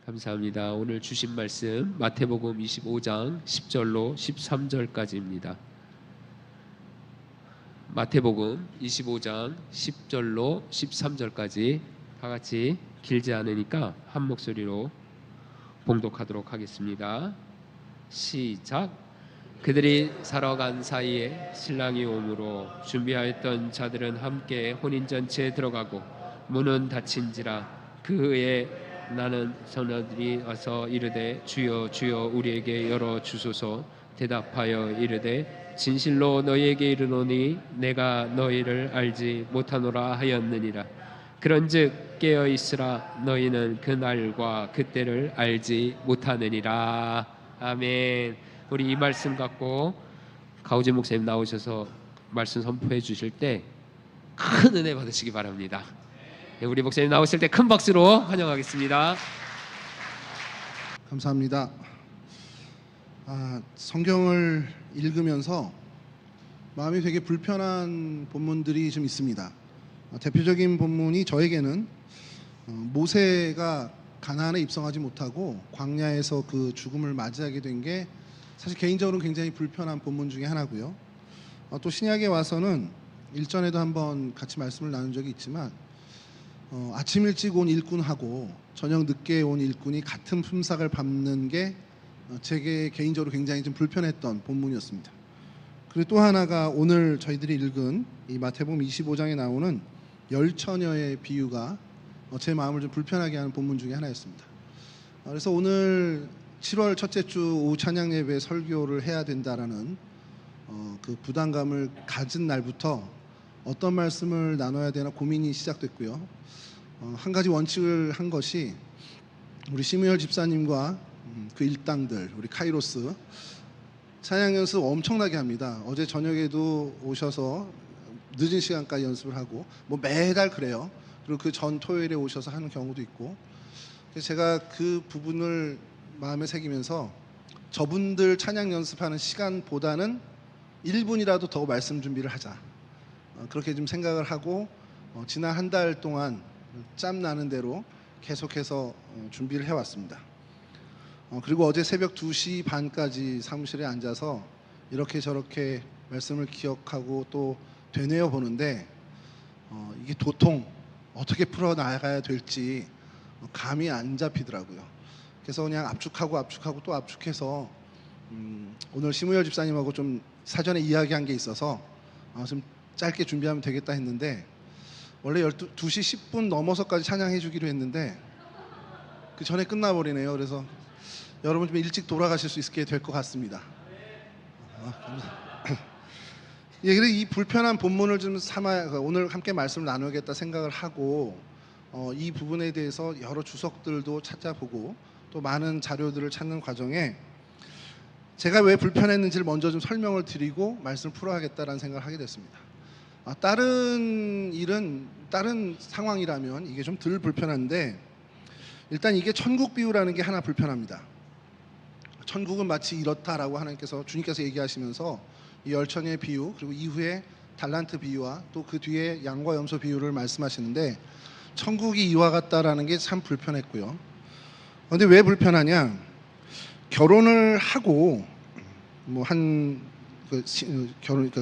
감사합니다. 오늘 주신 말씀 마태복음 25장 10절로 13절까지입니다. 마태복음 25장 10절로 13절까지 다 같이 길지 않으니까 한 목소리로 봉독하도록 하겠습니다. 시작. 그들이 살아간 사이에 신랑이 오므로 준비하였던 자들은 함께 혼인잔치에 들어가고 문은 닫힌지라. 그의 나는 선원들이 와서 이르되 주여 주여 우리에게 열어 주소서. 대답하여 이르되 진실로 너희에게 이르노니 내가 너희를 알지 못하노라 하였느니라. 그런즉 깨어 있으라. 너희는 그 날과 그때를 알지 못하느니라. 아멘. 우리 이 말씀 갖고 가우재 목사님 나오셔서 말씀 선포해 주실 때 큰 은혜 받으시기 바랍니다. 우리 목사님 나오실 때 큰 박수로 환영하겠습니다. 감사합니다. 성경을 읽으면서 마음이 되게 불편한 본문들이 좀 있습니다. 대표적인 본문이 저에게는 모세가 가나안에 입성하지 못하고 광야에서 그 죽음을 맞이하게 된 게 사실 개인적으로는 굉장히 불편한 본문 중에 하나고요. 또 신약에 와서는 일전에도 한번 같이 말씀을 나눈 적이 있지만 아침 일찍 온 일꾼하고 저녁 늦게 온 일꾼이 같은 품삯을 밟는 게 제게 개인적으로 굉장히 좀 불편했던 본문이었습니다. 그리고 또 하나가 오늘 저희들이 읽은 이 마태복음 25장에 나오는 열처녀의 비유가 제 마음을 좀 불편하게 하는 본문 중에 하나였습니다. 그래서 오늘 7월 첫째 주 오후 찬양 예배 설교를 해야 된다라는 그 부담감을 가진 날부터 어떤 말씀을 나눠야 되나 고민이 시작됐고요. 한 가지 원칙을 한 것이 우리 심우열 집사님과 그 일당들, 우리 카이로스 찬양 연습 엄청나게 합니다. 어제 저녁에도 오셔서 늦은 시간까지 연습을 하고 매달 그래요. 그리고 그 전 토요일에 오셔서 하는 경우도 있고. 그래서 제가 그 부분을 마음에 새기면서 저분들 찬양 연습하는 시간보다는 1분이라도 더 말씀 준비를 하자. 그렇게 좀 생각을 하고 지난 한 달 동안 짬 나는 대로 계속해서 준비를 해왔습니다. 그리고 어제 새벽 2시 반까지 사무실에 앉아서 이렇게 저렇게 말씀을 기억하고 또 되뇌어 보는데 이게 도통 어떻게 풀어나가야 될지 감이 안 잡히더라고요. 그래서 그냥 압축하고 또 압축해서 오늘 심우열 집사님하고 좀 사전에 이야기한 게 있어서 좀 짧게 준비하면 되겠다 했는데 원래 2시 10분 넘어서까지 찬양해 주기로 했는데 그 전에 끝나버리네요. 그래서 여러분 좀 일찍 돌아가실 수 있게 될 것 같습니다. 예, 그래서 이 불편한 본문을 좀 삼아 오늘 함께 말씀을 나누겠다 생각을 하고 이 부분에 대해서 여러 주석들도 찾아보고 또 많은 자료들을 찾는 과정에 제가 왜 불편했는지를 먼저 좀 설명을 드리고 말씀을 풀어야겠다라는 생각을 하게 됐습니다. 다른 일은 다른 상황이라면 이게 좀 덜 불편한데 일단 이게 천국 비유라는 게 하나 불편합니다. 천국은 마치 이렇다라고 하나님께서 주님께서 얘기하시면서 이 열처녀의 비유 그리고 이후에 달란트 비유와 또 그 뒤에 양과 염소 비유를 말씀하시는데 천국이 이와 같다라는 게 참 불편했고요. 그런데 왜 불편하냐? 결혼을 하고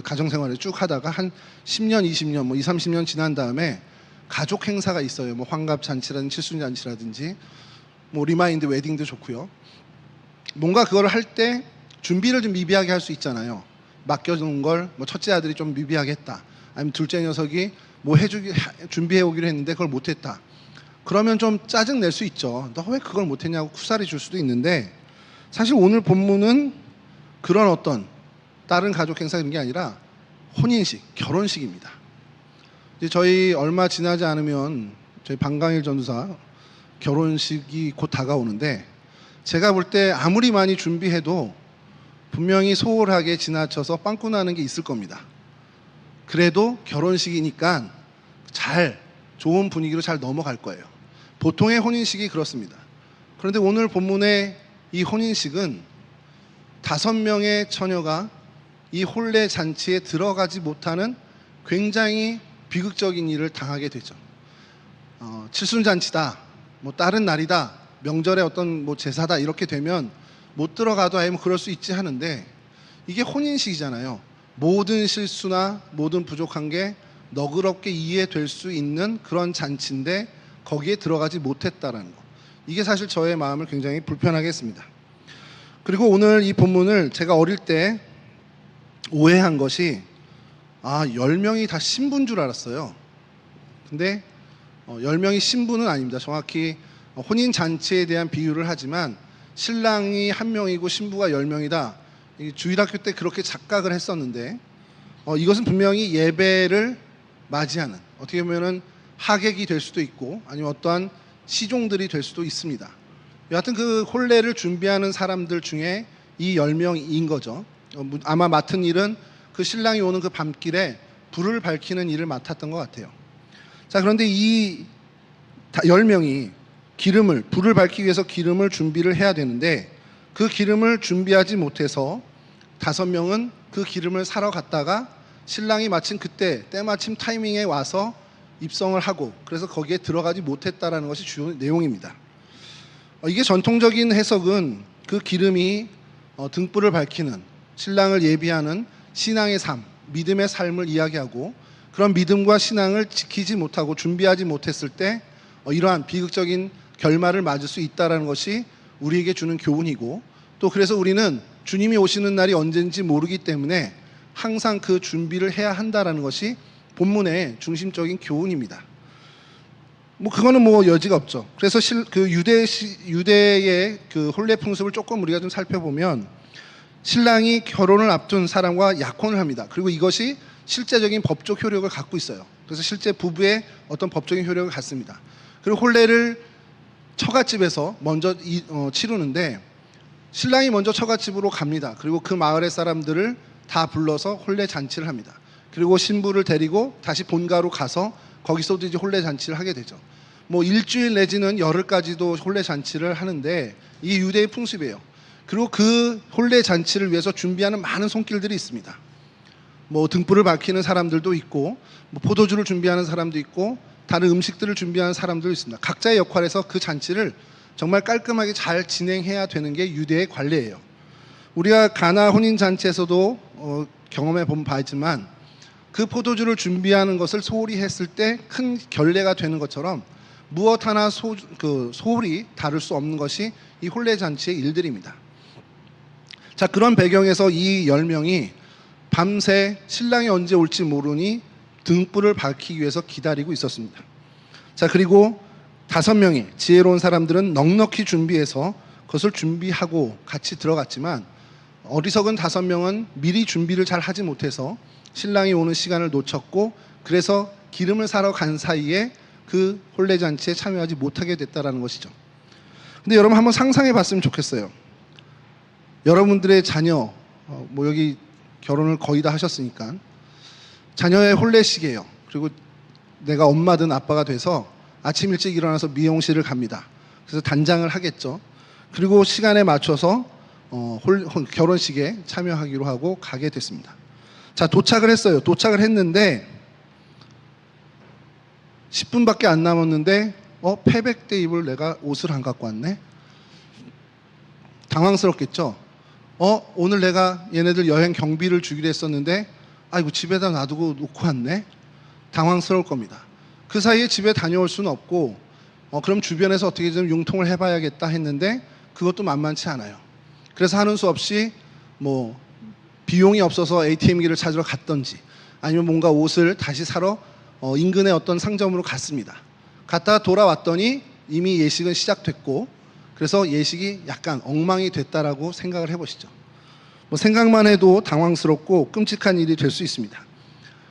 가정 생활을 쭉 하다가 한 10년, 20년, 20, 30년 지난 다음에 가족 행사가 있어요. 환갑 잔치라든지 칠순 잔치라든지 리마인드 웨딩도 좋고요. 뭔가 그걸 할 때 준비를 좀 미비하게 할 수 있잖아요. 맡겨놓은 걸 첫째 아들이 좀 미비하게 했다. 아니면 둘째 녀석이 준비해 오기로 했는데 그걸 못했다. 그러면 좀 짜증 낼 수 있죠. 너 왜 그걸 못했냐고 쿠사리 줄 수도 있는데 사실 오늘 본문은 그런 어떤 다른 가족 행사 이런 게 아니라 혼인식, 결혼식입니다. 이제 저희 얼마 지나지 않으면 저희 방강일 전도사 결혼식이 곧 다가오는데 제가 볼 때 아무리 많이 준비해도 분명히 소홀하게 지나쳐서 빵꾸 나는 게 있을 겁니다. 그래도 결혼식이니까 좋은 분위기로 잘 넘어갈 거예요. 보통의 혼인식이 그렇습니다. 그런데 오늘 본문의 이 혼인식은 5명의 처녀가 이 혼례 잔치에 들어가지 못하는 굉장히 비극적인 일을 당하게 되죠. 칠순잔치다, 다른 날이다 명절에 어떤 뭐 제사다 이렇게 되면 못 들어가도 아예 뭐 그럴 수 있지 하는데, 이게 혼인식이잖아요. 모든 실수나 모든 부족한 게 너그럽게 이해될 수 있는 그런 잔치인데 거기에 들어가지 못했다라는 거. 이게 사실 저의 마음을 굉장히 불편하게 했습니다. 그리고 오늘 이 본문을 제가 어릴 때 오해한 것이 10명이 다 신부인 줄 알았어요. 근데 10명이 신부는 아닙니다. 정확히 혼인 잔치에 대한 비유를 하지만 신랑이 1명이고 신부가 10명이다. 주일학교 때 그렇게 착각을 했었는데 이것은 분명히 예배를 맞이하는, 어떻게 보면은 하객이 될 수도 있고 아니면 어떠한 시종들이 될 수도 있습니다. 여하튼 그 혼례를 준비하는 사람들 중에 이 10명인 거죠. 아마 맡은 일은 그 신랑이 오는 그 밤길에 불을 밝히는 일을 맡았던 것 같아요. 자, 그런데 이 10명이 불을 밝히기 위해서 기름을 준비를 해야 되는데 그 기름을 준비하지 못해서 5명은 그 기름을 사러 갔다가 신랑이 마침 그때 때마침 타이밍에 와서 입성을 하고 그래서 거기에 들어가지 못했다라는 것이 주요 내용입니다. 이게 전통적인 해석은 그 기름이 등불을 밝히는, 신랑을 예비하는 신앙의 삶, 믿음의 삶을 이야기하고, 그런 믿음과 신앙을 지키지 못하고 준비하지 못했을 때 이러한 비극적인 결말을 맞을 수 있다는 것이 우리에게 주는 교훈이고, 또 그래서 우리는 주님이 오시는 날이 언젠지 모르기 때문에 항상 그 준비를 해야 한다는 것이 본문의 중심적인 교훈입니다. 그거는 여지가 없죠. 그래서 그 유대의 그 혼례 풍습을 조금 우리가 좀 살펴보면 신랑이 결혼을 앞둔 사람과 약혼을 합니다. 그리고 이것이 실제적인 법적 효력을 갖고 있어요. 그래서 실제 부부의 어떤 법적인 효력을 갖습니다. 그리고 혼례를 처갓집에서 먼저 치르는데 신랑이 먼저 처갓집으로 갑니다. 그리고 그 마을의 사람들을 다 불러서 혼례 잔치를 합니다. 그리고 신부를 데리고 다시 본가로 가서 거기서도 이제 혼례 잔치를 하게 되죠. 일주일 내지는 열흘까지도 혼례 잔치를 하는데 이게 유대의 풍습이에요. 그리고 그 혼례 잔치를 위해서 준비하는 많은 손길들이 있습니다. 등불을 밝히는 사람들도 있고, 포도주를 준비하는 사람도 있고, 다른 음식들을 준비하는 사람들도 있습니다. 각자의 역할에서 그 잔치를 정말 깔끔하게 잘 진행해야 되는 게 유대의 관례예요. 우리가 가나 혼인 잔치에서도 경험해 본 바이지만 그 포도주를 준비하는 것을 소홀히 했을 때 큰 결례가 되는 것처럼 무엇 하나 소홀히 다룰 수 없는 것이 이 혼례 잔치의 일들입니다. 자, 그런 배경에서 이 10명이 밤새 신랑이 언제 올지 모르니 등불을 밝히기 위해서 기다리고 있었습니다. 자, 그리고 5명이 지혜로운 사람들은 넉넉히 준비해서 그것을 준비하고 같이 들어갔지만 어리석은 5명은 미리 준비를 잘 하지 못해서 신랑이 오는 시간을 놓쳤고 그래서 기름을 사러 간 사이에 그 혼례 잔치에 참여하지 못하게 됐다라는 것이죠. 근데 여러분 한번 상상해 봤으면 좋겠어요. 여러분들의 자녀, 여기 결혼을 거의 다 하셨으니까 자녀의 혼례식이에요. 그리고 내가 엄마든 아빠가 돼서 아침 일찍 일어나서 미용실을 갑니다. 그래서 단장을 하겠죠. 그리고 시간에 맞춰서 결혼식에 참여하기로 하고 가게 됐습니다. 자, 도착을 했어요. 도착을 했는데 10분밖에 안 남았는데 패백대 입을 내가 옷을 안 갖고 왔네. 당황스럽겠죠. 오늘 내가 얘네들 여행 경비를 주기로 했었는데 아이고 집에다 놔두고 놓고 왔네. 당황스러울 겁니다. 그 사이에 집에 다녀올 수는 없고 그럼 주변에서 어떻게 좀 융통을 해봐야겠다 했는데 그것도 만만치 않아요. 그래서 하는 수 없이 비용이 없어서 ATM기를 찾으러 갔던지 아니면 뭔가 옷을 다시 사러 인근의 어떤 상점으로 갔습니다. 갔다가 돌아왔더니 이미 예식은 시작됐고 그래서 예식이 약간 엉망이 됐다라고 생각을 해보시죠. 생각만 해도 당황스럽고 끔찍한 일이 될 수 있습니다.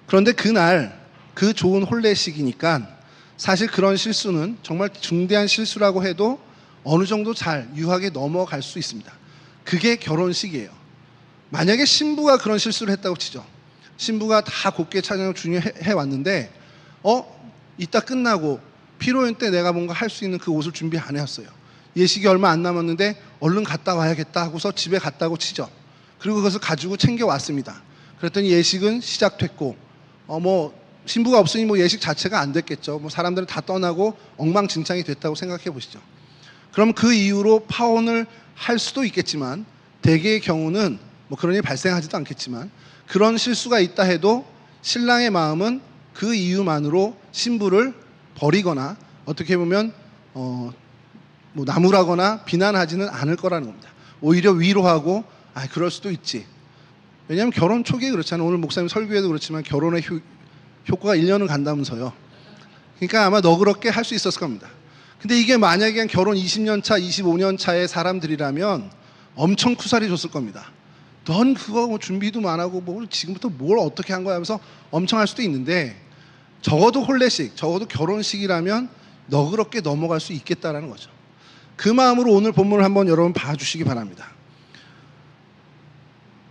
그런데 그날 그 좋은 혼례식이니까 사실 그런 실수는 정말 중대한 실수라고 해도 어느 정도 잘 유하게 넘어갈 수 있습니다. 그게 결혼식이에요. 만약에 신부가 그런 실수를 했다고 치죠. 신부가 다 곱게 차량을 준비해 왔는데 이따 끝나고 피로연 때 내가 뭔가 할 수 있는 그 옷을 준비 안 해왔어요. 예식이 얼마 안 남았는데 얼른 갔다 와야겠다 하고서 집에 갔다고 치죠. 그리고 그것을 가지고 챙겨왔습니다. 그랬더니 예식은 시작됐고 신부가 없으니 예식 자체가 안 됐겠죠. 사람들은 다 떠나고 엉망진창이 됐다고 생각해 보시죠. 그럼 그 이후로 파혼을 할 수도 있겠지만 대개의 경우는 뭐 그런 일이 발생하지도 않겠지만 그런 실수가 있다 해도 신랑의 마음은 그 이유만으로 신부를 버리거나 어떻게 보면 뭐 나무라거나 비난하지는 않을 거라는 겁니다. 오히려 위로하고 그럴 수도 있지. 왜냐하면 결혼 초기에 그렇잖아요. 오늘 목사님 설교에도 그렇지만 결혼의 효과가 1년은 간다면서요. 그러니까 아마 너그럽게 할 수 있었을 겁니다. 근데 이게 만약에 결혼 20년 차, 25년 차의 사람들이라면 엄청 쿠사리 줬을 겁니다. 넌 그거 뭐 준비도 안 하고 뭐 지금부터 뭘 어떻게 한 거야 하면서 엄청 할 수도 있는데 적어도 혼례식, 적어도 결혼식이라면 너그럽게 넘어갈 수 있겠다라는 거죠. 그 마음으로 오늘 본문을 한번 여러분 봐주시기 바랍니다.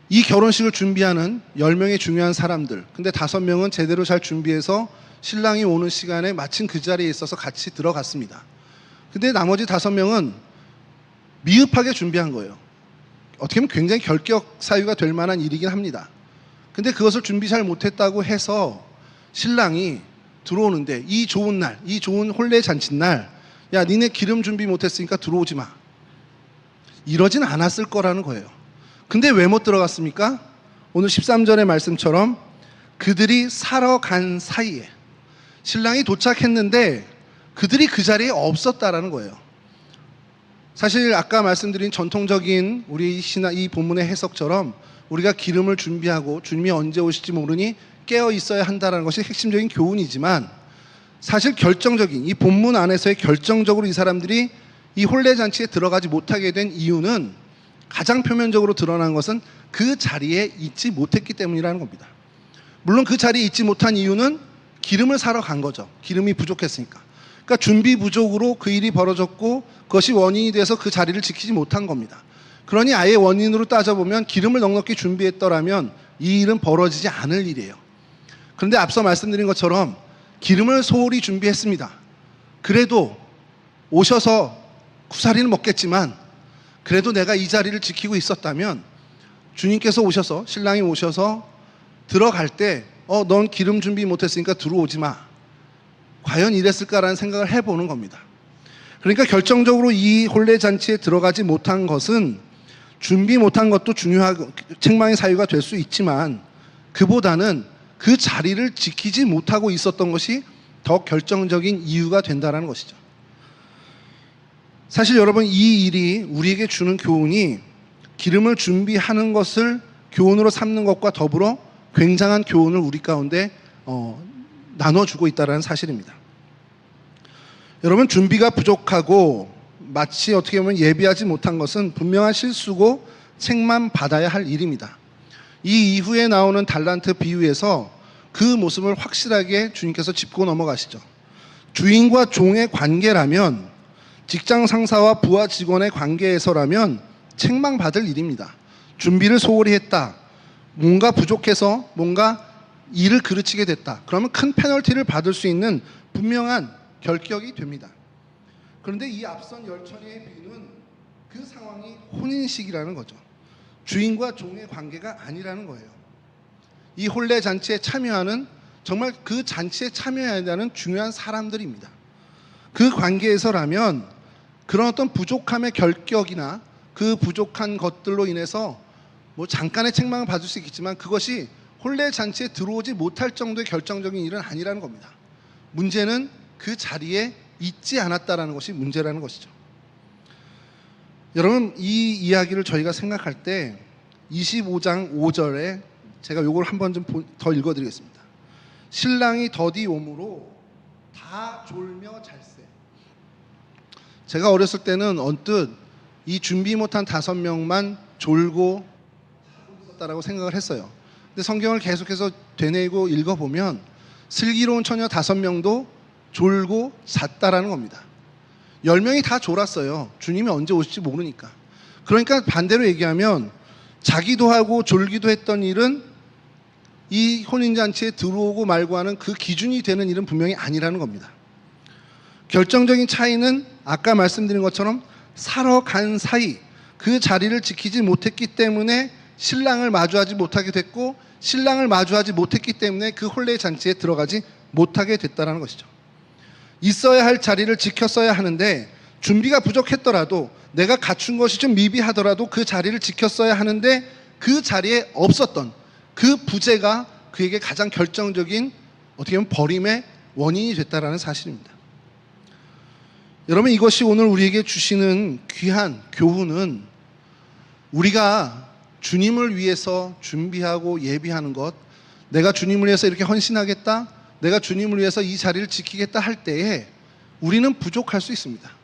이 결혼식을 준비하는 10명의 중요한 사람들, 근데 5명은 제대로 잘 준비해서 신랑이 오는 시간에 마침 그 자리에 있어서 같이 들어갔습니다. 근데 나머지 5명은 미흡하게 준비한 거예요. 어떻게 보면 굉장히 결격 사유가 될 만한 일이긴 합니다. 근데 그것을 준비 잘 못했다고 해서 신랑이 들어오는데 이 좋은 날, 이 좋은 혼례 잔칫날, 야 니네 기름 준비 못했으니까 들어오지 마, 이러진 않았을 거라는 거예요. 근데 왜 못 들어갔습니까? 오늘 13절의 말씀처럼 그들이 사러 간 사이에 신랑이 도착했는데 그들이 그 자리에 없었다라는 거예요. 사실 아까 말씀드린 전통적인 우리 이 본문의 해석처럼 우리가 기름을 준비하고 주님이 언제 오실지 모르니 깨어 있어야 한다는 것이 핵심적인 교훈이지만 사실 결정적인 이 본문 안에서의 결정적으로 이 사람들이 이 혼례 잔치에 들어가지 못하게 된 이유는 가장 표면적으로 드러난 것은 그 자리에 있지 못했기 때문이라는 겁니다. 물론 그 자리에 있지 못한 이유는 기름을 사러 간 거죠. 기름이 부족했으니까. 그러니까 준비 부족으로 그 일이 벌어졌고 그것이 원인이 돼서 그 자리를 지키지 못한 겁니다. 그러니 아예 원인으로 따져보면 기름을 넉넉히 준비했더라면 이 일은 벌어지지 않을 일이에요. 그런데 앞서 말씀드린 것처럼 기름을 소홀히 준비했습니다. 그래도 오셔서 구사리는 먹겠지만 그래도 내가 이 자리를 지키고 있었다면 주님께서 오셔서 신랑이 오셔서 들어갈 때 넌 기름 준비 못했으니까 들어오지 마, 과연 이랬을까라는 생각을 해보는 겁니다. 그러니까 결정적으로 이 혼례 잔치에 들어가지 못한 것은 준비 못한 것도 중요하고 책망의 사유가 될 수 있지만 그보다는 그 자리를 지키지 못하고 있었던 것이 더 결정적인 이유가 된다는 것이죠. 사실 여러분 이 일이 우리에게 주는 교훈이 기름을 준비하는 것을 교훈으로 삼는 것과 더불어 굉장한 교훈을 우리 가운데 나눠주고 있다는 사실입니다. 여러분 준비가 부족하고 마치 어떻게 보면 예비하지 못한 것은 분명한 실수고 책만 받아야 할 일입니다. 이 이후에 나오는 달란트 비유에서 그 모습을 확실하게 주님께서 짚고 넘어가시죠. 주인과 종의 관계라면, 직장 상사와 부하 직원의 관계에서라면 책망받을 일입니다. 준비를 소홀히 했다, 뭔가 부족해서 뭔가 일을 그르치게 됐다, 그러면 큰 페널티를 받을 수 있는 분명한 결격이 됩니다. 그런데 이 앞선 열천의 비유는 그 상황이 혼인식이라는 거죠. 주인과 종의 관계가 아니라는 거예요. 이 혼례 잔치에 참여하는, 정말 그 잔치에 참여해야 하는 중요한 사람들입니다. 그 관계에서라면 그런 어떤 부족함의 결격이나 그 부족한 것들로 인해서 뭐 잠깐의 책망을 받을 수 있겠지만 그것이 혼례 잔치에 들어오지 못할 정도의 결정적인 일은 아니라는 겁니다. 문제는 그 자리에 있지 않았다라는 것이 문제라는 것이죠. 여러분 이 이야기를 저희가 생각할 때 25장 5절에 제가 요걸 한번 좀 더 읽어드리겠습니다. 신랑이 더디 오므로 다 졸며 잘세. 제가 어렸을 때는 언뜻 이 준비 못한 5명만 졸고 있었다라고 생각을 했어요. 근데 성경을 계속해서 되뇌이고 읽어보면 슬기로운 처녀 5명도 졸고 잤다라는 겁니다. 10명이 다 졸았어요. 주님이 언제 오실지 모르니까. 그러니까 반대로 얘기하면 자기도 하고 졸기도 했던 일은 이 혼인잔치에 들어오고 말고 하는 그 기준이 되는 일은 분명히 아니라는 겁니다. 결정적인 차이는 아까 말씀드린 것처럼 사러 간 사이 그 자리를 지키지 못했기 때문에 신랑을 마주하지 못하게 됐고, 신랑을 마주하지 못했기 때문에 그 혼례 잔치에 들어가지 못하게 됐다는 것이죠. 있어야 할 자리를 지켰어야 하는데 준비가 부족했더라도 내가 갖춘 것이 좀 미비하더라도 그 자리를 지켰어야 하는데 그 자리에 없었던 그 부재가 그에게 가장 결정적인 어떻게 보면 버림의 원인이 됐다라는 사실입니다. 여러분, 이것이 오늘 우리에게 주시는 귀한 교훈은 우리가 주님을 위해서 준비하고 예비하는 것, 내가 주님을 위해서 이렇게 헌신하겠다, 내가 주님을 위해서 이 자리를 지키겠다 할 때에 우리는 부족할 수 있습니다.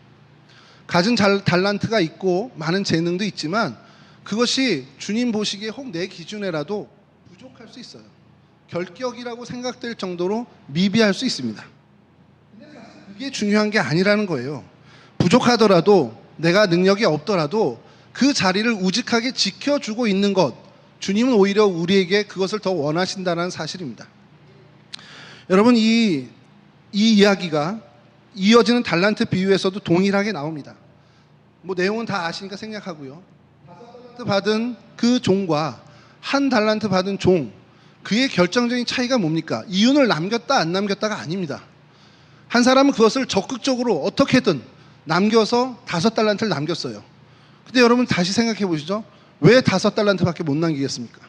가진 달란트가 있고 많은 재능도 있지만 그것이 주님 보시기에 혹 내 기준에라도 부족할 수 있어요. 결격이라고 생각될 정도로 미비할 수 있습니다. 그게 중요한 게 아니라는 거예요. 부족하더라도 내가 능력이 없더라도 그 자리를 우직하게 지켜주고 있는 것, 주님은 오히려 우리에게 그것을 더 원하신다는 사실입니다. 여러분, 이 이야기가 이어지는 달란트 비유에서도 동일하게 나옵니다. 뭐 내용은 다 아시니까 생략하고요. 5달란트 받은 그 종과 1달란트 받은 종, 그의 결정적인 차이가 뭡니까? 이윤을 남겼다 안 남겼다가 아닙니다. 한 사람은 그것을 적극적으로 어떻게든 남겨서 5달란트를 남겼어요. 근데 여러분 다시 생각해 보시죠. 왜 5달란트밖에 못 남기겠습니까?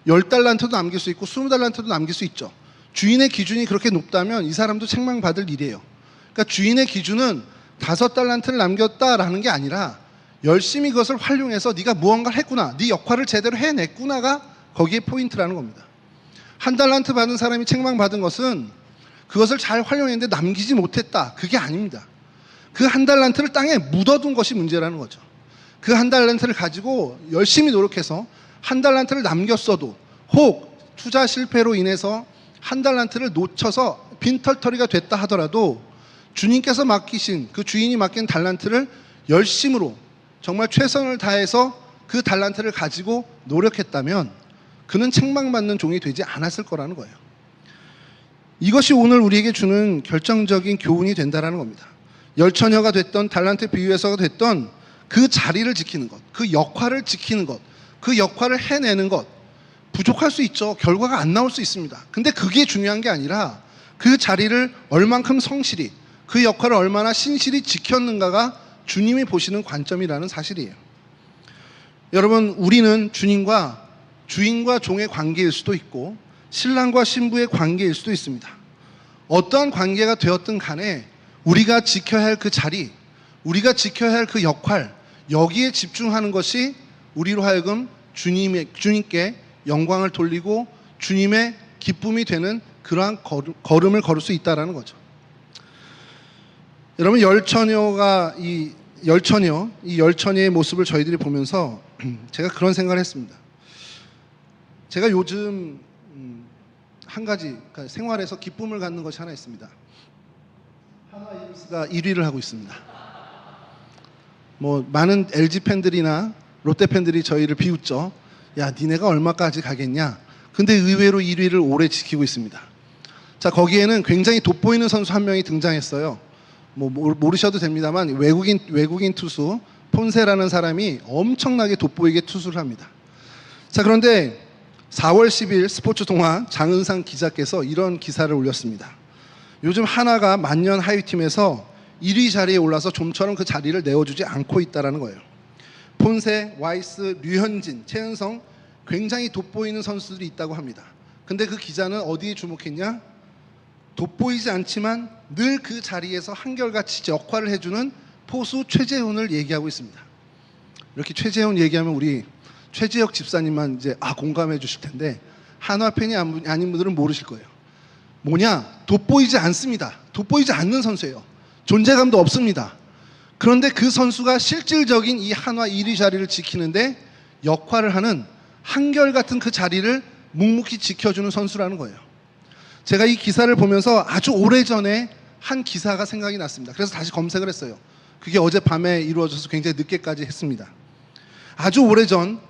10달란트도 남길 수 있고 20달란트도 남길 수 있죠. 주인의 기준이 그렇게 높다면 이 사람도 책망받을 일이에요. 그러니까 주인의 기준은 5달란트를 남겼다라는 게 아니라 열심히 그것을 활용해서 네가 무언가를 했구나, 네 역할을 제대로 해냈구나가 거기에 포인트라는 겁니다. 1달란트 받은 사람이 책망받은 것은 그것을 잘 활용했는데 남기지 못했다, 그게 아닙니다. 그 1달란트를 땅에 묻어둔 것이 문제라는 거죠. 그 1달란트를 가지고 열심히 노력해서 1달란트를 남겼어도 혹 투자 실패로 인해서 1달란트를 놓쳐서 빈털터리가 됐다 하더라도 주님께서 맡기신, 그 주인이 맡긴 달란트를 열심으로 정말 최선을 다해서 그 달란트를 가지고 노력했다면 그는 책망받는 종이 되지 않았을 거라는 거예요. 이것이 오늘 우리에게 주는 결정적인 교훈이 된다는 겁니다. 열처녀가 됐던 달란트 비유에서가 됐던 그 자리를 지키는 것, 그 역할을 지키는 것, 그 역할을 해내는 것, 부족할 수 있죠. 결과가 안 나올 수 있습니다. 근데 그게 중요한 게 아니라 그 자리를 얼만큼 성실히, 그 역할을 얼마나 신실히 지켰는가가 주님이 보시는 관점이라는 사실이에요. 여러분, 우리는 주님과 주인과 종의 관계일 수도 있고 신랑과 신부의 관계일 수도 있습니다. 어떠한 관계가 되었든 간에 우리가 지켜야 할 그 자리, 우리가 지켜야 할 그 역할, 여기에 집중하는 것이 우리로 하여금 주님께 영광을 돌리고 주님의 기쁨이 되는 그러한 걸음을 걸을 수 있다는 거죠. 여러분, 이 열처녀의 모습을 저희들이 보면서 제가 그런 생각을 했습니다. 제가 요즘 한 가지, 그러니까 생활에서 기쁨을 갖는 것이 하나 있습니다. 하나 이글스가 1위를 하고 있습니다. 뭐 많은 LG 팬들이나 롯데 팬들이 저희를 비웃죠. 야, 니네가 얼마까지 가겠냐? 근데 의외로 1위를 오래 지키고 있습니다. 자, 거기에는 굉장히 돋보이는 선수 한 명이 등장했어요. 뭐 모르셔도 됩니다만 외국인 투수 폰세라는 사람이 엄청나게 돋보이게 투수를 합니다. 자, 그런데 4월 10일 스포츠 동화 장은상 기자께서 이런 기사를 올렸습니다. 요즘 하나가 만년 하위팀에서 1위 자리에 올라서 좀처럼 그 자리를 내어주지 않고 있다는 거예요. 폰세, 와이스, 류현진, 최은성 굉장히 돋보이는 선수들이 있다고 합니다. 근데 그 기자는 어디에 주목했냐? 돋보이지 않지만 늘 그 자리에서 한결같이 역할을 해주는 포수 최재훈을 얘기하고 있습니다. 이렇게 최재훈 얘기하면 우리 최재혁 집사님만 이제 공감해 주실 텐데 한화 팬이 아닌 분들은 모르실 거예요. 뭐냐? 돋보이지 않습니다. 돋보이지 않는 선수예요. 존재감도 없습니다. 그런데 그 선수가 실질적인 이 한화 1위 자리를 지키는데 역할을 하는 한결같은 그 자리를 묵묵히 지켜주는 선수라는 거예요. 제가 이 기사를 보면서 아주 오래전에 한 기사가 생각이 났습니다. 그래서 다시 검색을 했어요. 그게 어젯밤에 이루어져서 굉장히 늦게까지 했습니다. 아주 오래전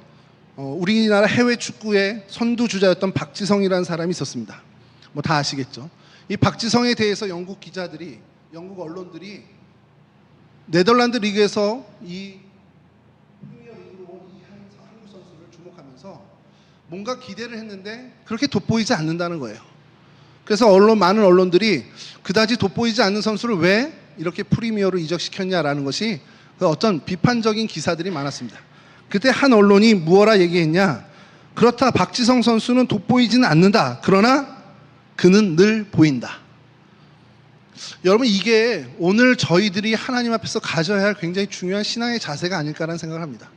우리나라 해외 축구의 선두주자였던 박지성이라는 사람이 있었습니다. 뭐 다 아시겠죠. 이 박지성에 대해서 영국 언론들이 네덜란드 리그에서 이 프리미어리그로 온 이 한국 선수를 주목하면서 뭔가 기대를 했는데 그렇게 돋보이지 않는다는 거예요. 그래서 많은 언론들이 그다지 돋보이지 않는 선수를 왜 이렇게 프리미어로 이적시켰냐라는 것이 그 어떤 비판적인 기사들이 많았습니다. 그때 한 언론이 무엇라 얘기했냐? 그렇다, 박지성 선수는 돋보이지는 않는다. 그러나 그는 늘 보인다. 여러분, 이게 오늘 저희들이 하나님 앞에서 가져야 할 굉장히 중요한 신앙의 자세가 아닐까라는 생각을 합니다.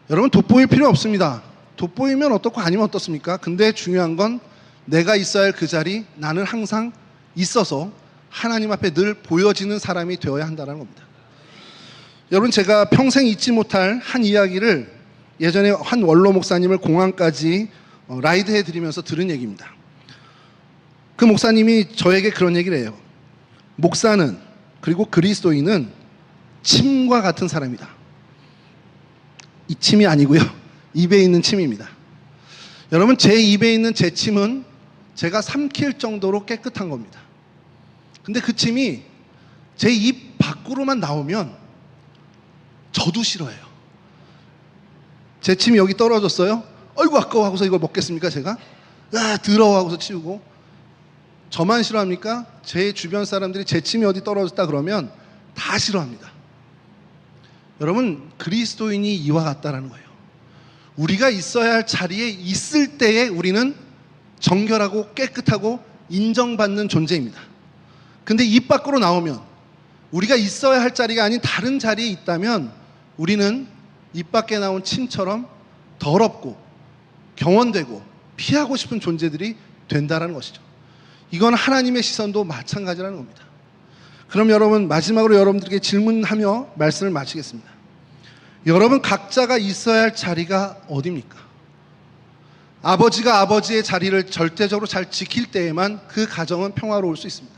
여러분, 돋보일 필요 없습니다. 돋보이면 어떻고 아니면 어떻습니까? 근데 중요한 건 내가 있어야 할 그 자리, 나는 항상 있어서 하나님 앞에 늘 보여지는 사람이 되어야 한다는 겁니다. 여러분, 제가 평생 잊지 못할 한 이야기를 예전에 한 원로 목사님을 공항까지 라이드해 드리면서 들은 얘기입니다. 그 목사님이 저에게 그런 얘기를 해요. 목사는, 그리고 그리스도인은 침과 같은 사람이다. 이 침이 아니고요, 입에 있는 침입니다. 여러분, 제 입에 있는 제 침은 제가 삼킬 정도로 깨끗한 겁니다. 근데 그 침이 제 입 밖으로만 나오면 저도 싫어해요. 제 침이 여기 떨어졌어요. 어이구 아까워 하고서 이걸 먹겠습니까 제가? 아 더러워 하고서 치우고. 저만 싫어합니까? 제 주변 사람들이 제 침이 어디 떨어졌다 그러면 다 싫어합니다. 여러분, 그리스도인이 이와 같다라는 거예요. 우리가 있어야 할 자리에 있을 때에 우리는 정결하고 깨끗하고 인정받는 존재입니다. 근데 입 밖으로 나오면, 우리가 있어야 할 자리가 아닌 다른 자리에 있다면 우리는 입 밖에 나온 침처럼 더럽고 경원되고 피하고 싶은 존재들이 된다는 것이죠. 이건 하나님의 시선도 마찬가지라는 겁니다. 그럼 여러분, 마지막으로 여러분들에게 질문하며 말씀을 마치겠습니다. 여러분 각자가 있어야 할 자리가 어디입니까? 아버지가 아버지의 자리를 절대적으로 잘 지킬 때에만 그 가정은 평화로울 수 있습니다.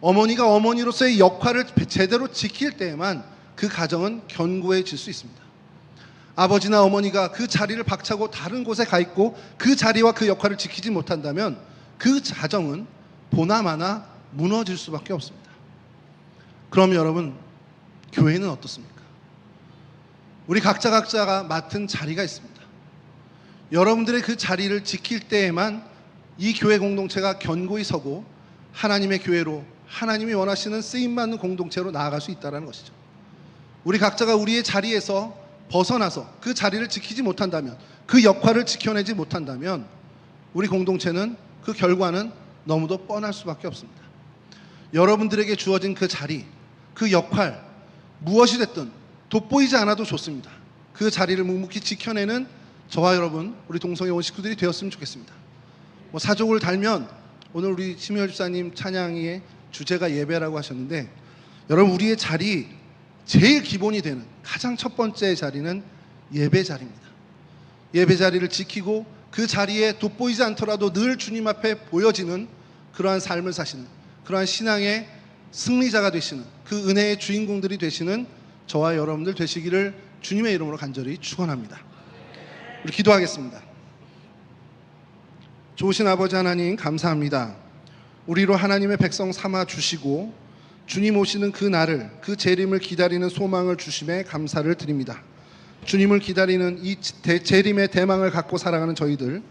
어머니가 어머니로서의 역할을 제대로 지킬 때에만 그 가정은 견고해질 수 있습니다. 아버지나 어머니가 그 자리를 박차고 다른 곳에 가 있고 그 자리와 그 역할을 지키지 못한다면 그 가정은 보나마나 무너질 수밖에 없습니다. 그럼 여러분, 교회는 어떻습니까? 우리 각자가 맡은 자리가 있습니다. 여러분들의 그 자리를 지킬 때에만 이 교회 공동체가 견고히 서고 하나님의 교회로, 하나님이 원하시는 쓰임받는 공동체로 나아갈 수 있다는 것이죠. 우리 각자가 우리의 자리에서 벗어나서 그 자리를 지키지 못한다면, 그 역할을 지켜내지 못한다면 우리 공동체는, 그 결과는 너무도 뻔할 수밖에 없습니다. 여러분들에게 주어진 그 자리, 그 역할, 무엇이 됐든 돋보이지 않아도 좋습니다. 그 자리를 묵묵히 지켜내는 저와 여러분, 우리 동성애 온 식구들이 되었으면 좋겠습니다. 사족을 달면, 오늘 우리 심희열 집사님 찬양의 주제가 예배라고 하셨는데, 여러분 우리의 자리, 제일 기본이 되는 가장 첫 번째 자리는 예배 자리입니다. 예배 자리를 지키고 그 자리에 돋보이지 않더라도 늘 주님 앞에 보여지는 그러한 삶을 사시는, 그러한 신앙의 승리자가 되시는, 그 은혜의 주인공들이 되시는 저와 여러분들 되시기를 주님의 이름으로 간절히 축원합니다. 우리 기도하겠습니다. 좋으신 아버지 하나님, 감사합니다. 우리로 하나님의 백성 삼아 주시고 주님 오시는 그 날을, 그 재림을 기다리는 소망을 주심에 감사를 드립니다. 주님을 기다리는 이 재림의 대망을 갖고 살아가는 저희들,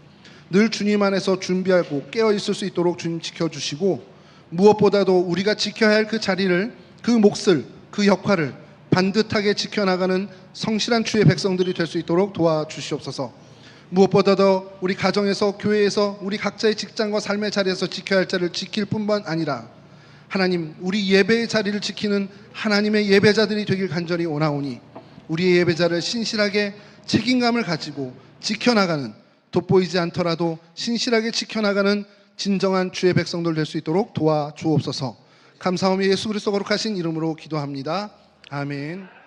늘 주님 안에서 준비하고 깨어 있을 수 있도록 주님 지켜주시고, 무엇보다도 우리가 지켜야 할 그 자리를, 그 몫을, 그 역할을 반듯하게 지켜나가는 성실한 주의 백성들이 될 수 있도록 도와주시옵소서. 무엇보다도 우리 가정에서, 교회에서, 우리 각자의 직장과 삶의 자리에서 지켜야 할 자리를 지킬 뿐만 아니라 하나님, 우리 예배의 자리를 지키는 하나님의 예배자들이 되길 간절히 원하오니, 우리의 예배자를 신실하게 책임감을 가지고 지켜나가는, 돋보이지 않더라도 신실하게 지켜나가는 진정한 주의 백성들 될 수 있도록 도와주옵소서. 감사하며 예수 그리스도 거룩하신 이름으로 기도합니다. 아멘.